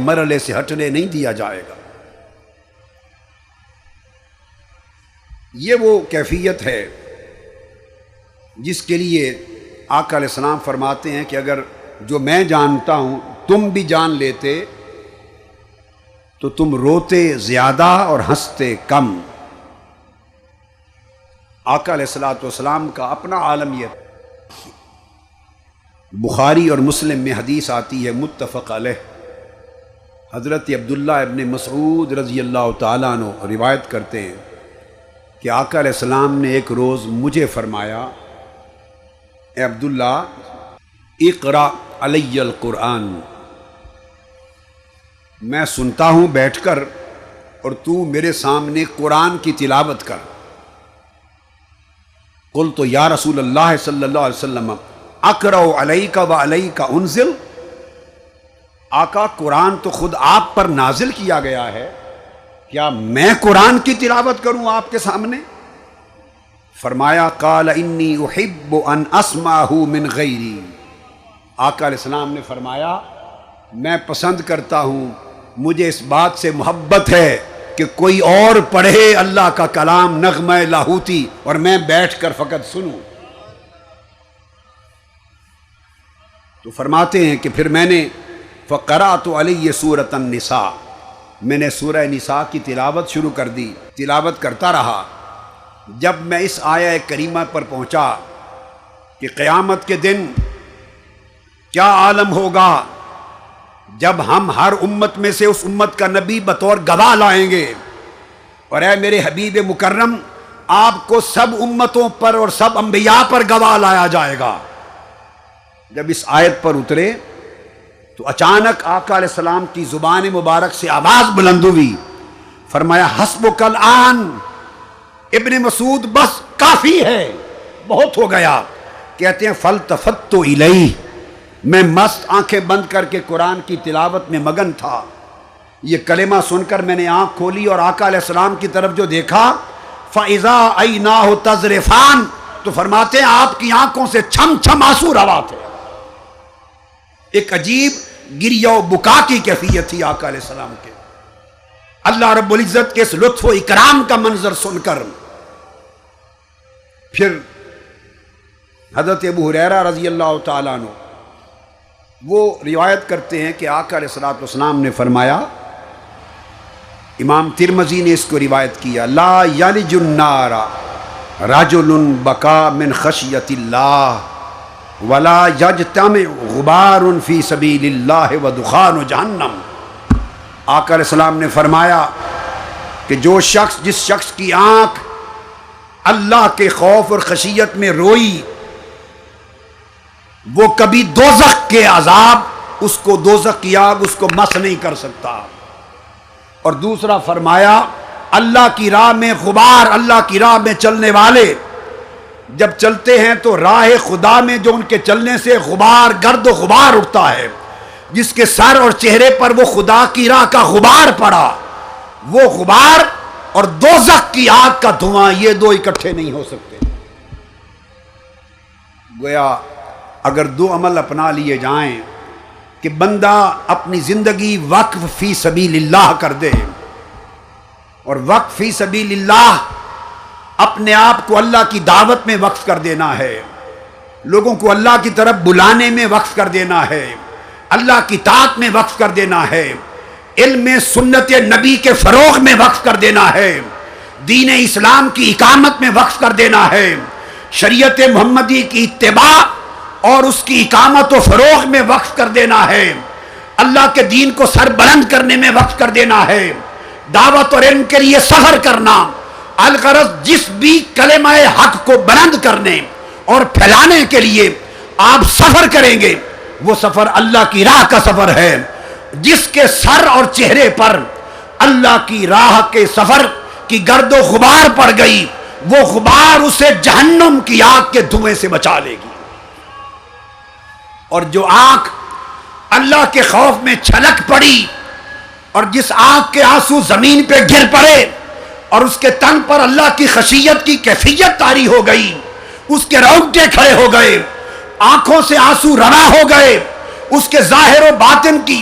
مرحلے سے ہٹنے نہیں دیا جائے گا۔ یہ وہ کیفیت ہے جس کے لیے آقا علیہ السلام فرماتے ہیں کہ اگر جو میں جانتا ہوں تم بھی جان لیتے تو تم روتے زیادہ اور ہنستے کم۔ آقا علیہ الصلوۃ والسلام کا اپنا عالم یہ ہے۔ بخاری اور مسلم میں حدیث آتی ہے متفق علیہ، حضرت عبداللہ ابن مسعود رضی اللہ تعالیٰ عنہ روایت کرتے ہیں کہ آقا علیہ السلام نے ایک روز مجھے فرمایا، اے عبداللہ اقرأ علی القرآن، میں سنتا ہوں بیٹھ کر اور تو میرے سامنے قرآن کی تلاوت کر۔ قلت یا رسول اللہ صلی اللہ علیہ وسلم اقرأ علیک و علیک انزل، آقا قرآن تو خود آپ پر نازل کیا گیا ہے، کیا میں قرآن کی تلاوت کروں آپ کے سامنے؟ فرمایا قال انی احب ان اسمعہ من غیری، آقا علیہ السلام نے فرمایا میں پسند کرتا ہوں، مجھے اس بات سے محبت ہے کہ کوئی اور پڑھے اللہ کا کلام نغمہ لاہوتی اور میں بیٹھ کر فقط سنوں۔ تو فرماتے ہیں کہ پھر میں نے فقرأت علیہ سورۃ النساء، میں نے سورہ نساء کی تلاوت شروع کر دی، تلاوت کرتا رہا۔ جب میں اس آیہ کریمہ پر پہنچا کہ قیامت کے دن کیا عالم ہوگا جب ہم ہر امت میں سے اس امت کا نبی بطور گواہ لائیں گے، اور اے میرے حبیب مکرم آپ کو سب امتوں پر اور سب انبیاء پر گواہ لایا جائے گا۔ جب اس آیت پر اترے تو اچانک آقا علیہ السلام کی زبان مبارک سے آواز بلند ہوئی، فرمایا حسبک الآن، ابن مسعود بس کافی ہے، بہت ہو گیا۔ کہتے ہیں فالتفت الیہ، میں مست آنکھیں بند کر کے قرآن کی تلاوت میں مگن تھا۔ یہ کلمہ سن کر میں نے آنکھ کھولی اور آقا علیہ السلام کی طرف جو دیکھا فَإِذَا عَيْنَاهُ تَذْرِفَانِ، تو فرماتے ہیں آپ کی آنکھوں سے چھم چھم آنسو روا تھے۔ ایک عجیب گریہ و بکا کی کیفیت تھی آقا علیہ السلام کے۔ اللہ رب العزت کے اس لطف و اکرام کا منظر سن کر پھر حضرت ابو ہریرہ رضی اللہ تعالیٰ عنہ وہ روایت کرتے ہیں کہ آقا علیہ الصلوۃ والسلام نے فرمایا، امام ترمذی نے اس کو روایت کیا، لا یلج النار رجل بکا من خشیت اللہ ولا یجتمع غبار فی سبیل اللہ ودخان جہنم۔ آقا علیہ السلام نے فرمایا کہ جس شخص کی آنکھ اللہ کے خوف اور خشیت میں روئی، وہ کبھی دوزخ کے عذاب، اس کو دوزخ کی آگ اس کو مس نہیں کر سکتا۔ اور دوسرا فرمایا اللہ کی راہ میں غبار، اللہ کی راہ میں چلنے والے جب چلتے ہیں تو راہ خدا میں جو ان کے چلنے سے غبار، گرد و غبار اٹھتا ہے، جس کے سر اور چہرے پر وہ خدا کی راہ کا غبار پڑا، وہ غبار اور دوزخ کی آگ کا دھواں، یہ دو اکٹھے نہیں ہو سکتے۔ گویا اگر دو عمل اپنا لیے جائیں کہ بندہ اپنی زندگی وقف فی سبیل اللہ کر دے، اور وقف فی سبیل اللہ اپنے آپ کو اللہ کی دعوت میں وقف کر دینا ہے، لوگوں کو اللہ کی طرف بلانے میں وقف کر دینا ہے، اللہ کی طاعت میں وقف کر دینا ہے، علم سنت نبی کے فروغ میں وقف کر دینا ہے، دین اسلام کی اقامت میں وقف کر دینا ہے، شریعت محمدی کی اتباع اور اس کی اقامت و فروغ میں وقف کر دینا ہے، اللہ کے دین کو سر بلند کرنے میں وقف کر دینا ہے، دعوت اور علم کے لیے سفر کرنا، الغرض جس بھی کلمہ حق کو بلند کرنے اور پھیلانے کے لیے آپ سفر کریں گے، وہ سفر اللہ کی راہ کا سفر ہے۔ جس کے سر اور چہرے پر اللہ کی راہ کے سفر کی گرد و غبار پڑ گئی، وہ غبار اسے جہنم کی آگ کے دھوئیں سے بچا لے گی۔ اور جو آنکھ اللہ کے خوف میں چھلک پڑی اور جس آنکھ کے آنسو زمین پہ گر پڑے اور اس کے تن پر اللہ کی خشیت کی کیفیت طاری ہو گئی، اس کے رونگٹے کھڑے ہو گئے، آنکھوں سے آنسو روا ہو گئے، اس کے ظاہر و باطن کی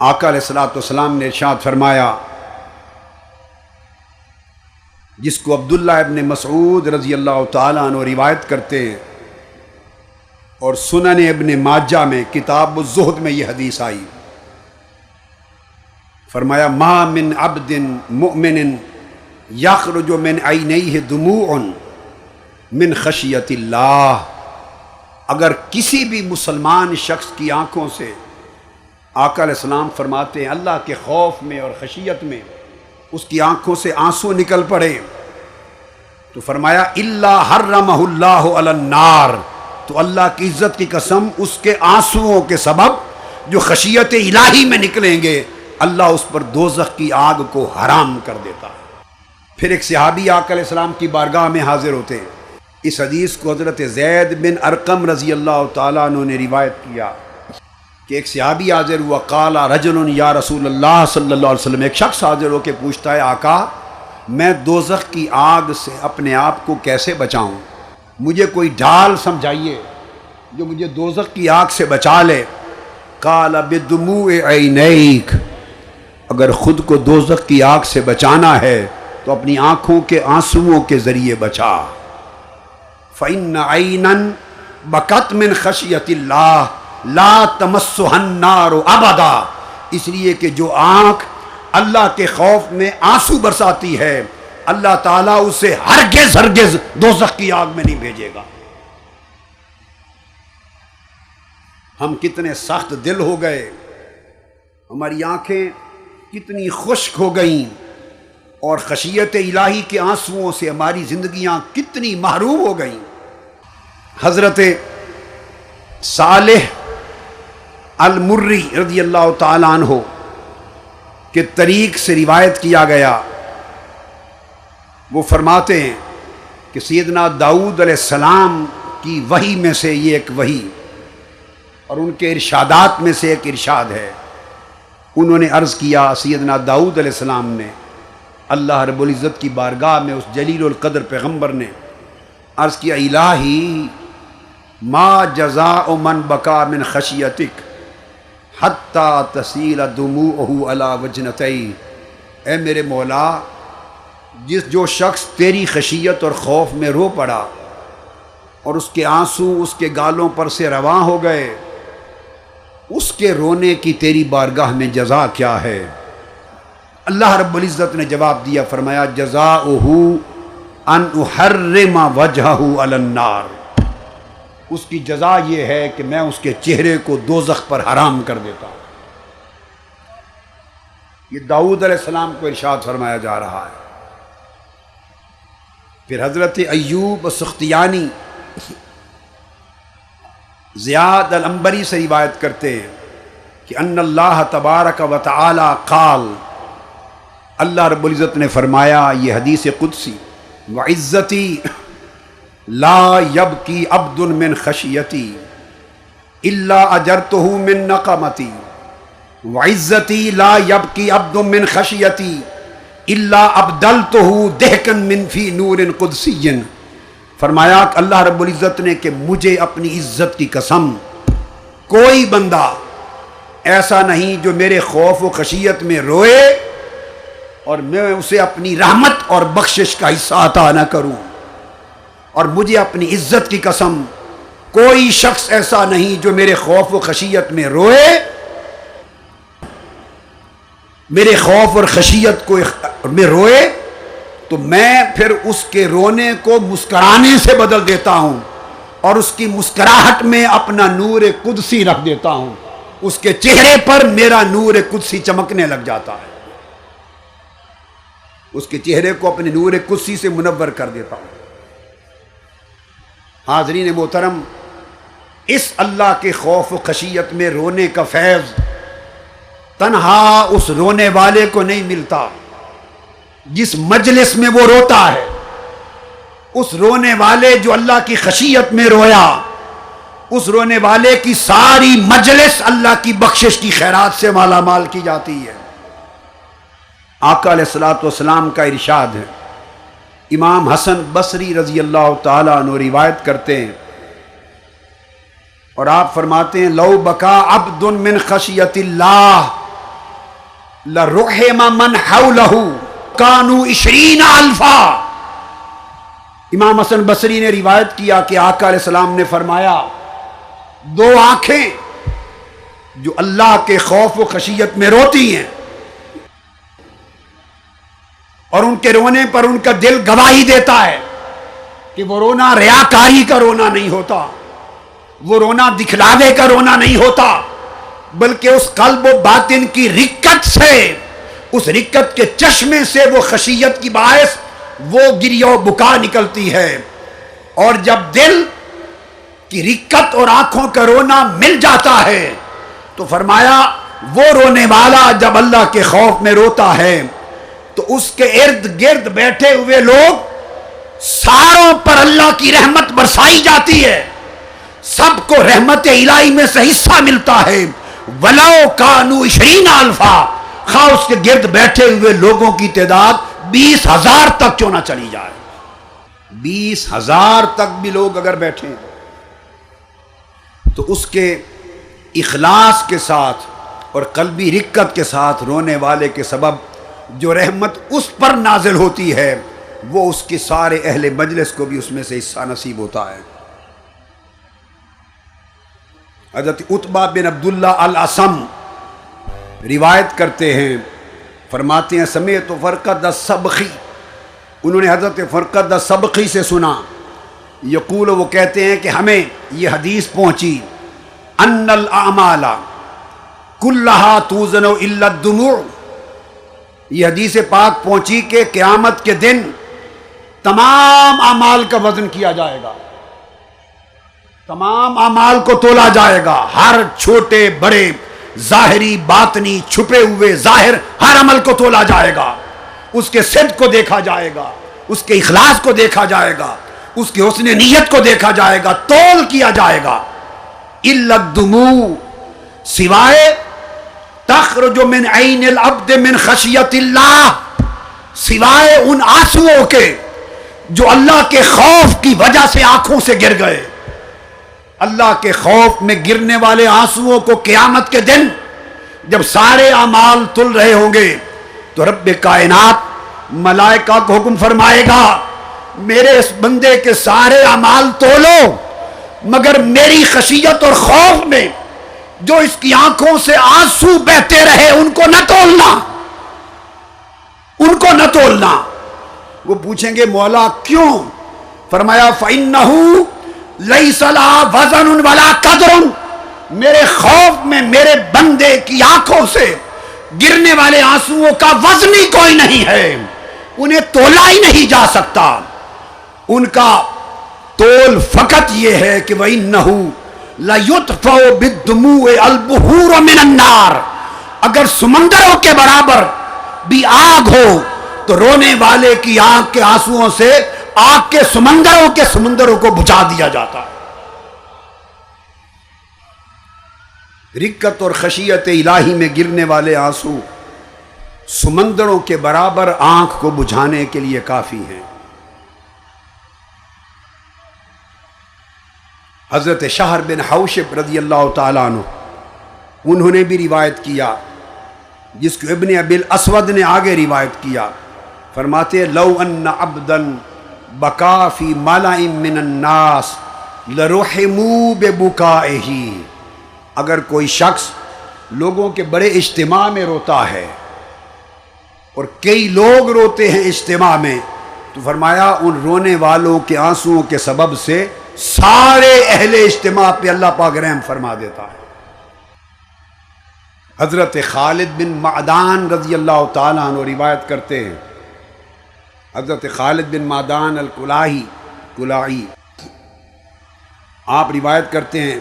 آقا علیہ الصلوۃ والسلام نے ارشاد فرمایا، جس کو عبداللہ ابن مسعود رضی اللہ تعالیٰ عنہ روایت کرتے ہیں، اور سنن ابن ماجہ میں کتاب الزہد میں یہ حدیث آئی، فرمایا ما من عبد مؤمن یخرج من عینیہ دموع من خشیت اللہ، اگر کسی بھی مسلمان شخص کی آنکھوں سے، آقا علیہ السلام فرماتے ہیں اللہ کے خوف میں اور خشیت میں اس کی آنکھوں سے آنسو نکل پڑے، تو فرمایا الا حرمہ اللہ علی النار، تو اللہ کی عزت کی قسم اس کے آنسوؤں کے سبب جو خشیت الہی میں نکلیں گے اللہ اس پر دوزخ کی آگ کو حرام کر دیتا ہے۔ پھر ایک صحابی آقا علیہ السلام کی بارگاہ میں حاضر ہوتے ہیں، اس حدیث کو حضرت زید بن ارقم رضی اللہ تعالیٰ عنہ نے روایت کیا کہ ایک صحابی حاضر ہوا، قال رجل یا رسول اللہ صلی اللہ علیہ وسلم، ایک شخص حاضر ہو کے پوچھتا ہے آقا میں دوزخ کی آگ سے اپنے آپ کو کیسے بچاؤں، مجھے کوئی ڈھال سمجھائیے جو مجھے دوزخ کی آگ سے بچا لے۔ قال بدموع عینیک، اگر خود کو دوزخ کی آگ سے بچانا ہے تو اپنی آنکھوں کے آنسوؤں کے ذریعے بچا۔ فإن عینا بکت من خشیت اللہ لا تمسها النار ابدا، اس لیے کہ جو آنکھ اللہ کے خوف میں آنسو برساتی ہے اللہ تعالیٰ اسے ہرگز ہرگز دوزخ کی آگ میں نہیں بھیجے گا۔ ہم کتنے سخت دل ہو گئے، ہماری آنکھیں کتنی خشک ہو گئیں، اور خشیت الہی کے آنسوؤں سے ہماری زندگیاں کتنی محروم ہو گئیں۔ حضرت صالح المری رضی اللہ تعالیٰ عنہ کے طریق سے روایت کیا گیا، وہ فرماتے ہیں کہ سیدنا داؤد علیہ السلام کی وحی میں سے یہ ایک وحی اور ان کے ارشادات میں سے ایک ارشاد ہے۔ انہوں نے عرض کیا، سیدنا داؤد علیہ السلام نے اللہ رب العزت کی بارگاہ میں اس جلیل القدر پیغمبر نے عرض کیا، الہی ما جزاء من بکا من خشیتک حتی تسیل دموعہ علی وجنتیہ، اے میرے مولا جو شخص تیری خشیت اور خوف میں رو پڑا اور اس کے آنسو اس کے گالوں پر سے رواں ہو گئے، اس کے رونے کی تیری بارگاہ میں جزا کیا ہے؟ اللہ رب العزت نے جواب دیا، فرمایا جزاؤہ ان احرم وجہہ علی النار، اس کی جزا یہ ہے کہ میں اس کے چہرے کو دوزخ پر حرام کر دیتا ہوں۔ یہ داؤد علیہ السلام کو ارشاد فرمایا جا رہا ہے۔ پھر حضرت ایوب سختیانی زیاد العنبری سے روایت کرتے ہیں کہ ان اللہ تبارک و تعالی قال، اللہ رب العزت نے فرمایا، یہ حدیث قدسی، وعزتی لا یبکی عبد من خشیتی الا اجرتہ من نقمتی، وعزتی لا یبکی عبد من خشیتی الا ابدلتہ دہکا من فی نور قدسی، فرمایا کہ اللہ رب العزت نے کہ مجھے اپنی عزت کی قسم کوئی بندہ ایسا نہیں جو میرے خوف و خشیت میں روئے اور میں اسے اپنی رحمت اور بخشش کا حصہ عطا نہ کروں، اور مجھے اپنی عزت کی قسم کوئی شخص ایسا نہیں جو میرے خوف و خشیت میں روئے، میرے خوف اور خشیت کو میں روئے تو میں پھر اس کے رونے کو مسکرانے سے بدل دیتا ہوں اور اس کی مسکراہٹ میں اپنا نور قدسی رکھ دیتا ہوں، اس کے چہرے پر میرا نور قدسی چمکنے لگ جاتا ہے، اس کے چہرے کو اپنے نور قدسی سے منور کر دیتا ہوں۔ حاضرین محترم، اس اللہ کے خوف و خشیت میں رونے کا فیض تنہا اس رونے والے کو نہیں ملتا جس مجلس میں وہ روتا ہے، اس رونے والے جو اللہ کی خشیت میں رویا، اس رونے والے کی ساری مجلس اللہ کی بخشش کی خیرات سے مالا مال کی جاتی ہے۔ آقا علیہ الصلوۃ والسلام کا ارشاد ہے، امام حسن بصری رضی اللہ تعالیٰ عنہ روایت کرتے ہیں اور آپ فرماتے ہیں لو بکا عبد من خشیت اللہ لرحم من حولہ کانوا 20 الفا۔ امام حسن بصری نے روایت کیا کہ آقا علیہ السلام نے فرمایا، دو آنکھیں جو اللہ کے خوف و خشیت میں روتی ہیں اور ان کے رونے پر ان کا دل گواہی دیتا ہے کہ وہ رونا ریاکاری کا رونا نہیں ہوتا، وہ رونا دکھلاوے کا رونا نہیں ہوتا، بلکہ اس قلب و باطن کی رکت سے، اس رکت کے چشمے سے وہ خشیت کی باعث وہ گریہ و بکا نکلتی ہے۔ اور جب دل کی رکت اور آنکھوں کا رونا مل جاتا ہے تو فرمایا وہ رونے والا جب اللہ کے خوف میں روتا ہے تو اس کے ارد گرد بیٹھے ہوئے لوگ ساروں پر اللہ کی رحمت برسائی جاتی ہے، سب کو رحمت الہی میں سے حصہ ملتا ہے۔ وَلَوْ كَانُوا 20 الفا، خواہ اس کے گرد بیٹھے ہوئے لوگوں کی تعداد 20,000 تک کیوں نہ چلی جائے، 20,000 تک بھی لوگ اگر بیٹھے تو اس کے اخلاص کے ساتھ اور قلبی رکت کے ساتھ رونے والے کے سبب جو رحمت اس پر نازل ہوتی ہے وہ اس کے سارے اہل مجلس کو بھی اس میں سے حصہ نصیب ہوتا ہے۔ حضرت عتبہ بن عبداللہ الاسم روایت کرتے ہیں، فرماتے ہیں سمعت فرقد السبخی، انہوں نے حضرت فرقد السبخی سے سنا، یقول، وہ کہتے ہیں کہ ہمیں یہ حدیث پہنچی، ان الاعمال کلھا توزن الا الدموع، یہ حدیث پاک پہنچی کہ قیامت کے دن تمام اعمال کا وزن کیا جائے گا، تمام اعمال کو تولا جائے گا، ہر چھوٹے بڑے ظاہری باطنی چھپے ہوئے ظاہر ہر عمل کو تولا جائے گا، اس کے صدق کو دیکھا جائے گا، اس کے اخلاص کو دیکھا جائے گا، اس کی حسن نیت کو دیکھا جائے گا، تول کیا جائے گا۔ الا الدموع، سوائے تخرج من عین العبد من خشیت اللہ، سوائے ان آنسوؤں کے جو اللہ کے خوف کی وجہ سے آنکھوں سے گر گئے، اللہ کے خوف میں گرنے والے آنسوؤں کو قیامت کے دن جب سارے اعمال تل رہے ہوں گے تو رب کائنات ملائکہ کو حکم فرمائے گا، میرے اس بندے کے سارے اعمال تولو مگر میری خشیت اور خوف میں جو اس کی آنکھوں سے آنسو بہتے رہے ان کو نہ تولنا، ان کو نہ تولنا۔ وہ پوچھیں گے مولا کیوں؟ فرمایا فَإِنَّهُ لَيْسَ لَهَا وَزَنٌ وَلَا قَدْرٌ، میرے خوف میں میرے بندے کی آنکھوں سے گرنے والے آنسوؤں کا وزن ہی کوئی نہیں ہے، انہیں تولا ہی نہیں جا سکتا، ان کا تول فقط یہ ہے کہ وَإِنَّهُ لَيُطْفَأُ بِالدُّمُوعِ الْبُحُورُ مِنَ النَّارِ، اگر سمندروں کے برابر بھی آگ ہو تو رونے والے کی آنکھ کے آنسوؤں سے آگ کے سمندروں کو بجھا دیا جاتا ہے۔ رکت اور خشیت الہی میں گرنے والے آنسو سمندروں کے برابر آنکھ کو بجھانے کے لیے کافی ہیں۔ حضرت شہر بن حوشب رضی اللہ تعالیٰ عنہ انہوں نے بھی روایت کیا، جس کو ابن ابی الاسود نے آگے روایت کیا، فرماتے لو ان عبدا بکا فی ملأ من الناس لرحموا ببکائہ، اگر کوئی شخص لوگوں کے بڑے اجتماع میں روتا ہے اور کئی لوگ روتے ہیں اجتماع میں تو فرمایا ان رونے والوں کے آنسوؤں کے سبب سے سارے اہل اجتماع پہ اللہ پاک رحم فرما دیتا ہے۔ حضرت خالد بن معدان رضی اللہ تعالیٰ عنہ روایت کرتے ہیں، حضرت خالد بن معدان الکلاہی آپ روایت کرتے ہیں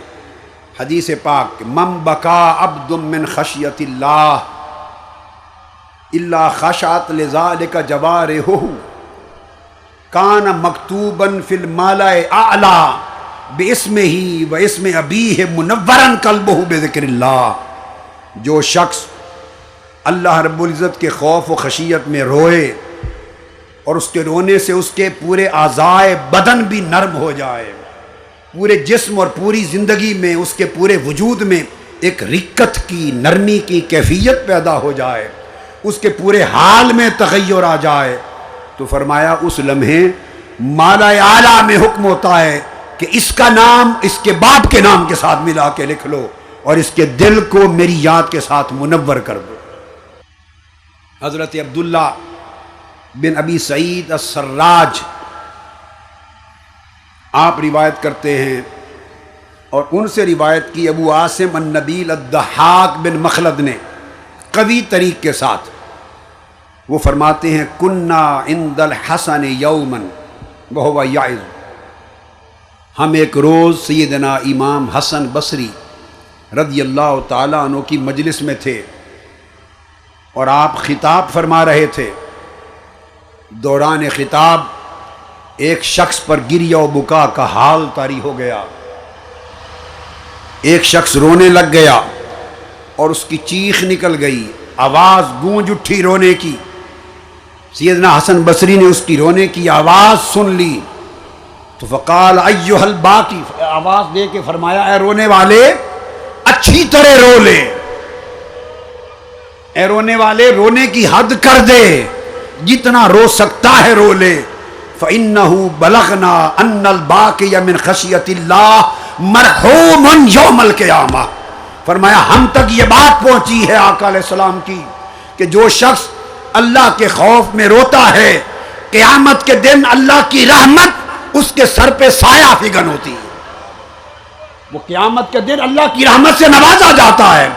حدیث پاک، من بکا عبد من خشیت اللہ الا خشعت لذلک جوارحہ کان مکتوباً فی الملأ اعلی باسمہ و اسم ابیہ منورا قلبہ بذکر اللہ، جو شخص اللہ رب العزت کے خوف و خشیت میں روئے اور اس کے رونے سے اس کے پورے اعضائے بدن بھی نرم ہو جائے، پورے جسم اور پوری زندگی میں اس کے پورے وجود میں ایک رکت کی نرمی کی کیفیت پیدا ہو جائے، اس کے پورے حال میں تغیر آ جائے، تو فرمایا اس لمحے مالا اعلیٰ میں حکم ہوتا ہے کہ اس کا نام اس کے باپ کے نام کے ساتھ ملا کے لکھ لو اور اس کے دل کو میری یاد کے ساتھ منور کر دو۔ حضرت عبداللہ بن ابی سعید السراج آپ روایت کرتے ہیں، اور ان سے روایت کی ابو عاصم النبیل الضحاک بن مخلد نے قوی طریق کے ساتھ۔ وہ فرماتے ہیں کننا عند الحسن یومن وہو یعظ، ہم ایک روز سیدنا امام حسن بصری رضی اللہ تعالیٰ عنہ کی مجلس میں تھے اور آپ خطاب فرما رہے تھے۔ دوران خطاب ایک شخص پر گریہ و بکا کا حال طاری ہو گیا، ایک شخص رونے لگ گیا اور اس کی چیخ نکل گئی، آواز گونج اٹھی رونے کی۔ سیدنا حسن بصری نے اس کی رونے کی آواز سن لی تو فقال ایھا الباکی، آواز دے کے فرمایا اے رونے والے اچھی طرح رو لے، اے رونے والے رونے کی حد کر دے، جتنا رو سکتا ہے رو لے۔ فَإِنَّهُ بَلَغْنَا أَنَّ الْبَاقِيَ مِنْ خَشْيَةِ اللَّهِ مَرْحُومٌ يَوْمَ الْقِيَامَةِ، فرمایا ہم تک یہ بات پہنچی ہے آقا علیہ السلام کی کہ جو شخص اللہ کے خوف میں روتا ہے، قیامت کے دن اللہ کی رحمت اس کے سر پہ سایہ فگن ہوتی ہے، وہ قیامت کے دن اللہ کی رحمت سے نوازا جاتا ہے۔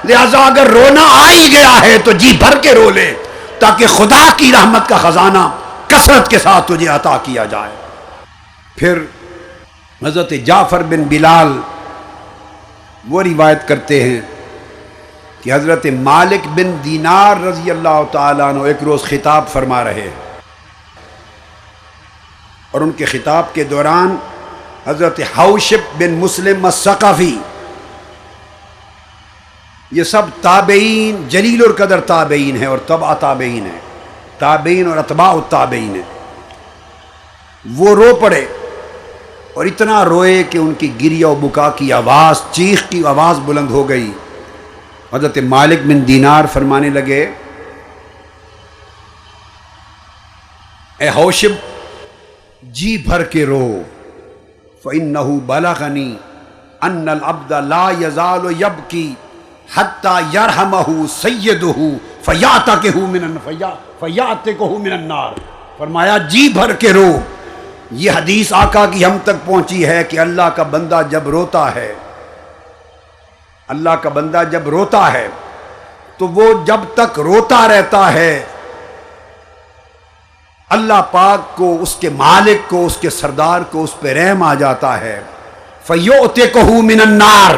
لہذا اگر رونا آ ہی گیا ہے تو جی بھر کے رو لے تاکہ خدا کی رحمت کا خزانہ کثرت کے ساتھ تجھے عطا کیا جائے۔ پھر حضرت جعفر بن بلال وہ روایت کرتے ہیں کہ حضرت مالک بن دینار رضی اللہ تعالیٰ عنہ ایک روز خطاب فرما رہے اور ان کے خطاب کے دوران حضرت حوشب بن مسلم الثقفی، یہ سب تابعین جلیل القدر تابعین ہیں اور تبع تابعین ہیں، تابعین اور اتباع التابعین ہیں، وہ رو پڑے اور اتنا روئے کہ ان کی گریہ و بکا کی آواز، چیخ کی آواز بلند ہو گئی۔ حضرت مالک بن دینار فرمانے لگے اے حوشب جی بھر کے رو، فَإِنَّهُ بَلَغَنِي أَنَّ الْعَبْدَ لَا يَزَالُ يَبْكِي حَتَّى يَرْحَمَهُ سَيِّدُهُ فَيَعْتِقُهُ مِنَ النَّارِ، فرمایا جی بھر کے رو۔ یہ حدیث آقا کی ہم تک پہنچی ہے کہ اللہ کا بندہ جب روتا ہے، اللہ کا بندہ جب روتا ہے تو وہ جب تک روتا رہتا ہے اللہ پاک کو، اس کے مالک کو، اس کے سردار کو اس پہ رحم آ جاتا ہے۔ فَيُعْتِقُهُ مِنَ النَّارِ،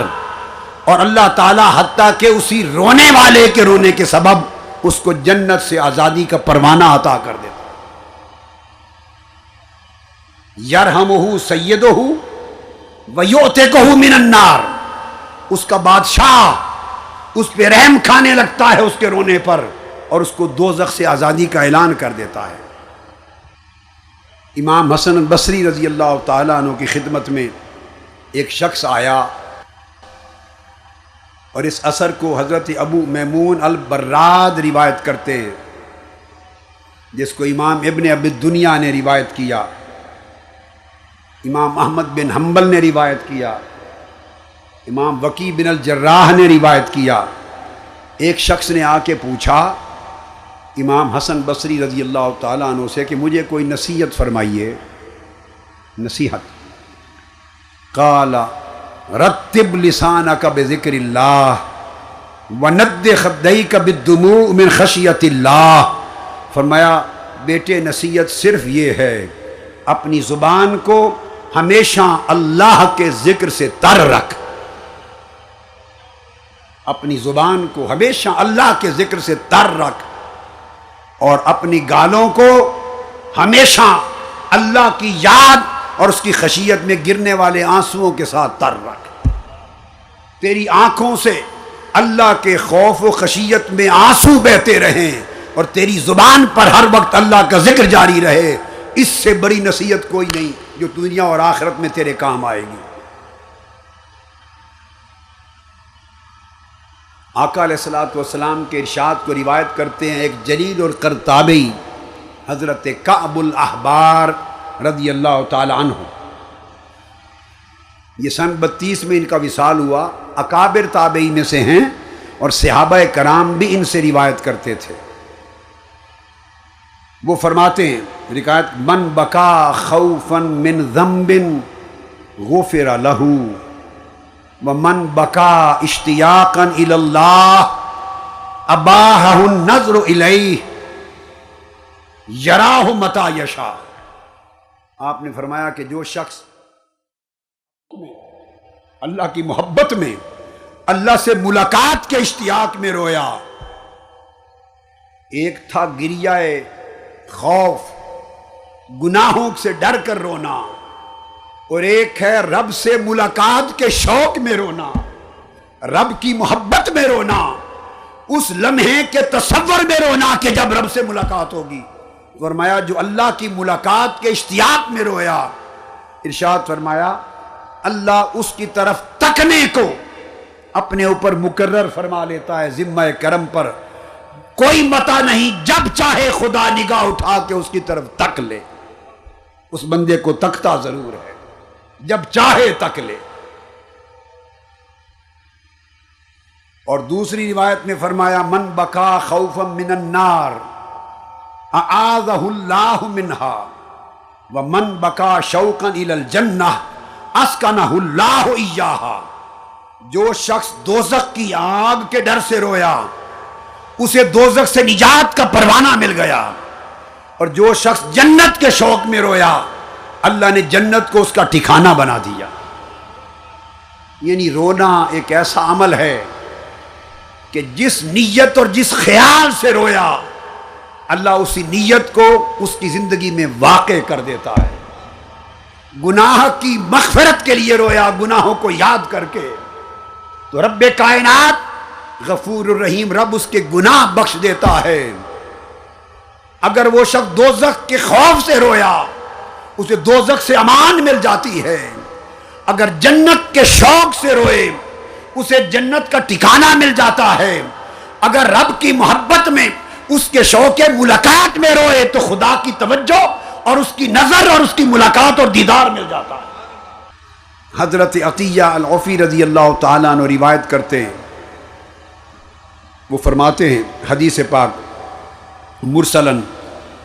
اور اللہ تعالیٰ حتیٰ کہ اسی رونے والے کے رونے کے سبب اس کو جنت سے آزادی کا پروانہ عطا کر دیتا۔ یرحمہ سیدہ ویعتقہ من النار، اس کا بادشاہ اس پہ رحم کھانے لگتا ہے اس کے رونے پر اور اس کو دوزخ سے آزادی کا اعلان کر دیتا ہے۔ امام حسن بصری رضی اللہ تعالیٰ عنہ کی خدمت میں ایک شخص آیا اور اس اثر کو حضرت ابو میمون البراد روایت کرتے ہیں، جس کو امام ابن ابی الدنیا نے روایت کیا، امام احمد بن حنبل نے روایت کیا، امام وکی بن الجراح نے روایت کیا۔ ایک شخص نے آ کے پوچھا امام حسن بصری رضی اللہ تعالیٰ عنہ سے کہ مجھے کوئی نصیحت فرمائیے، نصیحت۔ قال رتب لسانک بذکر اللہ وند خدیک بالدموع من خشیت اللہ، فرمایا بیٹے نصیحت صرف یہ ہے اپنی زبان کو ہمیشہ اللہ کے ذکر سے تر رکھ، اپنی زبان کو ہمیشہ اللہ کے ذکر سے تر رکھ اور اپنی گالوں کو ہمیشہ اللہ کی یاد اور اس کی خشیت میں گرنے والے آنسوؤں کے ساتھ تر رکھ۔ تیری آنکھوں سے اللہ کے خوف و خشیت میں آنسو بہتے رہیں اور تیری زبان پر ہر وقت اللہ کا ذکر جاری رہے، اس سے بڑی نصیحت کوئی نہیں جو دنیا اور آخرت میں تیرے کام آئے گی۔ آقا علیہ الصلوۃ والسلام کے ارشاد کو روایت کرتے ہیں ایک جلیل اور قرطابی حضرت کعب الاحبار رضی اللہ تعالی عنہ، یہ سن 32 میں ان کا وصال ہوا، اکابر تابعی میں سے ہیں اور صحابہ کرام بھی ان سے روایت کرتے تھے۔ وہ فرماتے ہیں روایت، من بکا خوفا من ذنب غفر لہ ومن بکا اشتیاقا الی اللہ اباحہ النظر الیہ یراہ متی یشاء۔ آپ نے فرمایا کہ جو شخص اللہ کی محبت میں، اللہ سے ملاقات کے اشتیاق میں رویا، ایک تھا گریہ خوف، گناہوں سے ڈر کر رونا، اور ایک ہے رب سے ملاقات کے شوق میں رونا، رب کی محبت میں رونا، اس لمحے کے تصور میں رونا کہ جب رب سے ملاقات ہوگی۔ فرمایا جو اللہ کی ملاقات کے اشتیاق میں رویا، ارشاد فرمایا اللہ اس کی طرف تکنے کو اپنے اوپر مقرر فرما لیتا ہے ذمہ کرم پر، کوئی متا نہیں، جب چاہے خدا نگاہ اٹھا کے اس کی طرف تک لے، اس بندے کو تکتا ضرور ہے، جب چاہے تک لے۔ اور دوسری روایت میں فرمایا من بکا خوفا من النار اعاذہ اللہ منہا ومن بکا شوقا الی الجنہ اسکنہ اللہ ایہا۔ جو شخص دوزخ کی آگ کے ڈر سے رویا، اسے دوزخ سے نجات کا پروانہ مل گیا، اور جو شخص جنت کے شوق میں رویا، اللہ نے جنت کو اس کا ٹھکانہ بنا دیا۔ یعنی رونا ایک ایسا عمل ہے کہ جس نیت اور جس خیال سے رویا، اللہ اسی نیت کو اس کی زندگی میں واقع کر دیتا ہے۔ گناہ کی مغفرت کے لیے رویا، گناہوں کو یاد کر کے، تو رب کائنات غفور الرحیم، رب اس کے گناہ بخش دیتا ہے۔ اگر وہ شخص دوزخ کے خوف سے رویا، اسے دوزخ سے امان مل جاتی ہے۔ اگر جنت کے شوق سے روئے، اسے جنت کا ٹھکانہ مل جاتا ہے۔ اگر رب کی محبت میں، اس کے شوق ملاقات میں روئے، تو خدا کی توجہ اور اس کی نظر اور اس کی ملاقات اور دیدار مل جاتا ہے۔ حضرت عطیہ العوفی رضی اللہ تعالیٰ عنہ روایت کرتے ہیں، وہ فرماتے ہیں حدیث پاک مرسلاً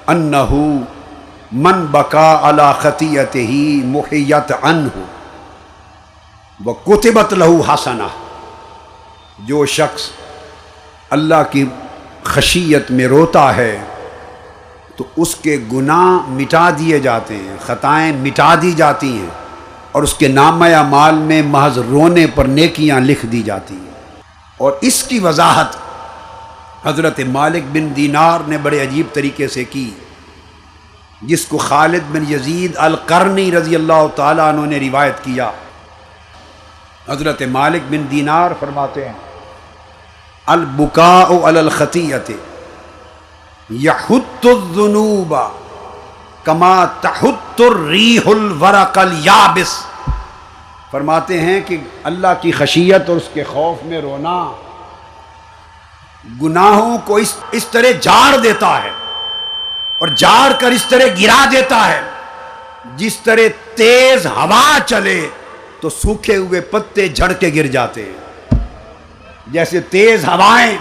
انہ من بکا علی خطیئتہ محیت عنہ وکتبت لہ حسنہ۔ جو شخص اللہ کی خشیت میں روتا ہے تو اس کے گناہ مٹا دیے جاتے ہیں، خطائیں مٹا دی جاتی ہیں، اور اس کے نامہ اعمال میں محض رونے پر نیکیاں لکھ دی جاتی ہیں۔ اور اس کی وضاحت حضرت مالک بن دینار نے بڑے عجیب طریقے سے کی، جس کو خالد بن یزید القرنی رضی اللہ تعالیٰ عنہ نے روایت کیا۔ حضرت مالک بن دینار فرماتے ہیں البکاء علی الخطیئۃ یحط الذنوب کما تحط الریح الورق الیابس۔ فرماتے ہیں کہ اللہ کی خشیت اور اس کے خوف میں رونا گناہوں کو اس طرح جاڑ دیتا ہے، اور جاڑ کر اس طرح گرا دیتا ہے جس طرح تیز ہوا چلے تو سوکھے ہوئے پتے جھڑ کے گر جاتے ہیں۔ جیسے تیز ہوائیں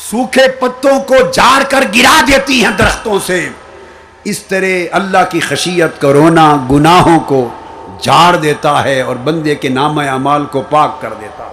سوکھے پتوں کو جاڑ کر گرا دیتی ہیں درختوں سے، اس طرح اللہ کی خشیت کا رونا گناہوں کو جھاڑ دیتا ہے اور بندے کے نامہ اعمال کو پاک کر دیتا ہے۔